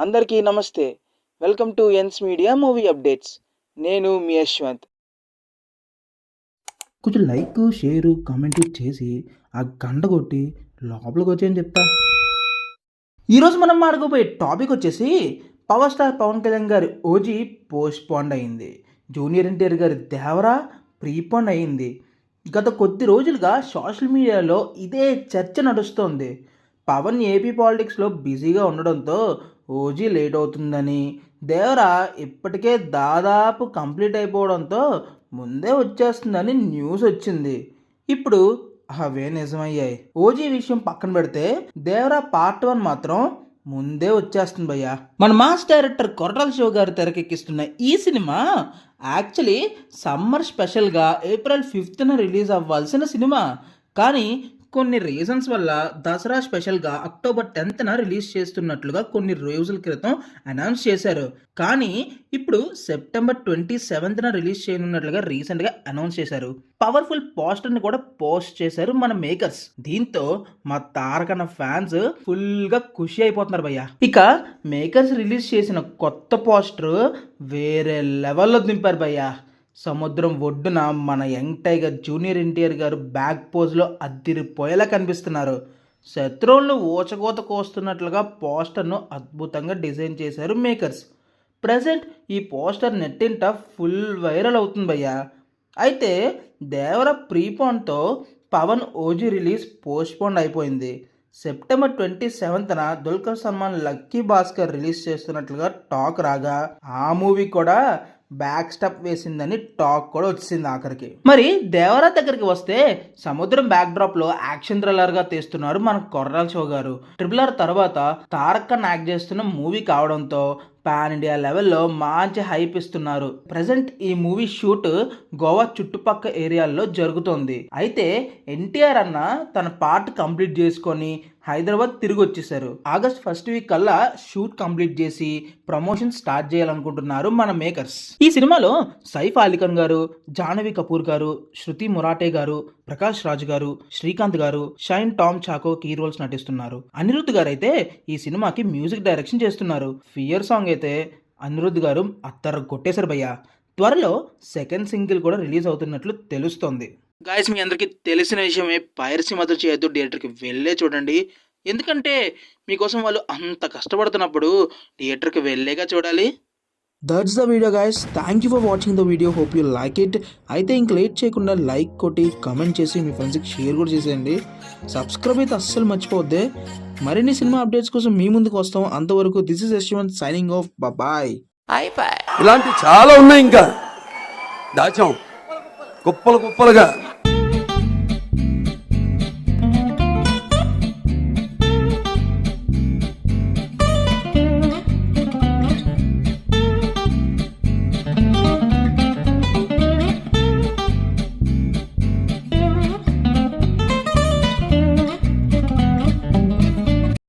అందరికీ నమస్తే. Welcome to NS media movie updates. నేను మీ యశ్వంత్. కొంచెం లైక్ షేరు కామెంట్ చేసి ఆ గంట కొట్టి లోపలికి వచ్చేయని చెప్తా. ఈరోజు మనం మాట్లాడుకోబోయే టాపిక్ వచ్చేసి పవర్ స్టార్ పవన్ కళ్యాణ్ గారి ఓజీ పోస్ట్ పోండ్ అయింది. జూనియర్ ఎన్టీఆర్ గారి దేవరా ప్రీపోండ్ అయింది. గత కొద్ది రోజులుగా సోషల్ మీడియాలో ఇదే చర్చ నడుస్తోంది. పవన్ ఏపీ పాలిటిక్స్లో బిజీగా ఉండడంతో ఓజీ లేట్ అవుతుందని, దేవరా ఇప్పటికే దాదాపు కంప్లీట్ అయిపోవడంతో ముందే వచ్చేస్తుందని న్యూస్ వచ్చింది. ఇప్పుడు అవే నిజమయ్యాయి. ఓజీ విషయం పక్కన పెడితే దేవరా పార్ట్ 1 మాత్రం ముందే వచ్చేస్తుంది భయ్యా. మన మాస్ డైరెక్టర్ కొరటాల శివ గారు తెరకెక్కిస్తున్న ఈ సినిమా యాక్చువల్లీ సమ్మర్ స్పెషల్గా ఏప్రిల్ 5th రిలీజ్ అవ్వాల్సిన సినిమా, కానీ కొన్ని రీజన్స్ వల్ల దసరా స్పెషల్గా అక్టోబర్ 10th రిలీజ్ చేస్తున్నట్లుగా కొన్ని రోజుల క్రితం అనౌన్స్ చేశారు. కానీ ఇప్పుడు సెప్టెంబర్ 27th రిలీజ్ చేయనున్నట్లుగా రీసెంట్గా అనౌన్స్ చేశారు. పవర్ఫుల్ పోస్టర్ని కూడా పోస్ట్ చేశారు మన మేకర్స్. దీంతో మా తారకన్న ఫ్యాన్స్ ఫుల్గా ఖుషి అయిపోతున్నారు భయ్య. ఇక మేకర్స్ రిలీజ్ చేసిన కొత్త పోస్టర్ వేరే లెవెల్లో దింపారు భయ్య. సముద్రం ఒడ్డున మన యంగ్ టైగర్ జూనియర్ ఎన్టీఆర్ గారు బ్యాక్ పోజ్లో అద్దిరిపోయేలా కనిపిస్తున్నారు. శత్రువులను ఊచకోత కోస్తున్నట్లుగా పోస్టర్ను అద్భుతంగా డిజైన్ చేశారు మేకర్స్. ప్రజెంట్ ఈ పోస్టర్ నెట్టింట ఫుల్ వైరల్ అవుతుంది భయ్యా. అయితే దేవర ప్రీపోన్తో పవన్ ఓజీ రిలీజ్ పోస్ట్పోన్ అయిపోయింది. సెప్టెంబర్ 27న దుల్కర్ సల్మాన్ లక్కీ భాస్కర్ రిలీజ్ చేస్తున్నట్లుగా టాక్ రాగా ఆ మూవీ కూడా బ్యాక్ స్టెప్ వేసిందని టాక్ కూడా వచ్చింది ఆఖరికి. మరి దేవరా దగ్గరికి వస్తే సముద్రం బ్యాక్ డ్రాప్ లో యాక్షన్ థ్రిల్లర్ గా తీస్తున్నారు మన కొర్రాల శివ గారు. ట్రిపుల్ ఆర్ తర్వాత తారక్ యాక్ట్ చేస్తున్న మూవీ కావడంతో పాన్ ఇండియా లెవెల్లో మంచి హైప్ ఇస్తున్నారు. ప్రజెంట్ ఈ మూవీ షూట్ గోవా చుట్టుపక్కల ఏరియాల్లో జరుగుతోంది. అయితే ఎన్టీఆర్ అన్న తన పార్ట్ కంప్లీట్ చేసుకొని హైదరాబాద్ తిరిగి వచ్చేసారు. ఆగస్ట్ 1st వీక్ కల్లా షూట్ కంప్లీట్ చేసి ప్రమోషన్ స్టార్ట్ చేయాలనుకుంటున్నారు మన మేకర్స్. ఈ సినిమాలో సైఫ్ అలీఖాన్ గారు, జాహ్నవి కపూర్ గారు, శృతి మురాటే గారు, ప్రకాష్ రాజ్ గారు, శ్రీకాంత్ గారు, షైన్ టామ్ చాకో కీ రోల్స్ నటిస్తున్నారు. అనిరుద్ధ్ గారు అయితే ఈ సినిమాకి మ్యూజిక్ డైరెక్షన్ చేస్తున్నారు. ఫియర్ సాంగ్ అయితే అనిరుద్ధ్ గారు అత్తర కొట్టేశారు భయ్యా. త్వరలో సెకండ్ సింగిల్ కూడా రిలీజ్ అవుతున్నట్లు తెలుస్తోంది. గాయస్, మీ అందరికీ తెలిసిన విషయమే, పైరసీ మాత్రం చేయొద్దు, థియేటర్కి వెళ్ళే చూడండి. ఎందుకంటే మీకోసం వాళ్ళు అంత కష్టపడుతున్నప్పుడు థియేటర్కి వెళ్ళేగా చూడాలి. That's the video guys. Thank you for watching the video. Hope you like it. అయితే ఇంక లేట్ చేయకుండా లైక్ కొట్టి కామెంట్ చేసి మీ ఫ్రెండ్స్కి షేర్ కూడా చేసేయండి. సబ్స్క్రైబ్ అయితే అస్సలు మర్చిపోవద్దే. మరిన్ని సినిమా అప్డేట్స్ కోసం మీ ముందుకు వస్తాం. అంతవరకు this is Yashwanth signing off. Bye. ఇలాంటి చాలా ఉన్నాయి, ఇంకా దాచాం కుప్పలుగా.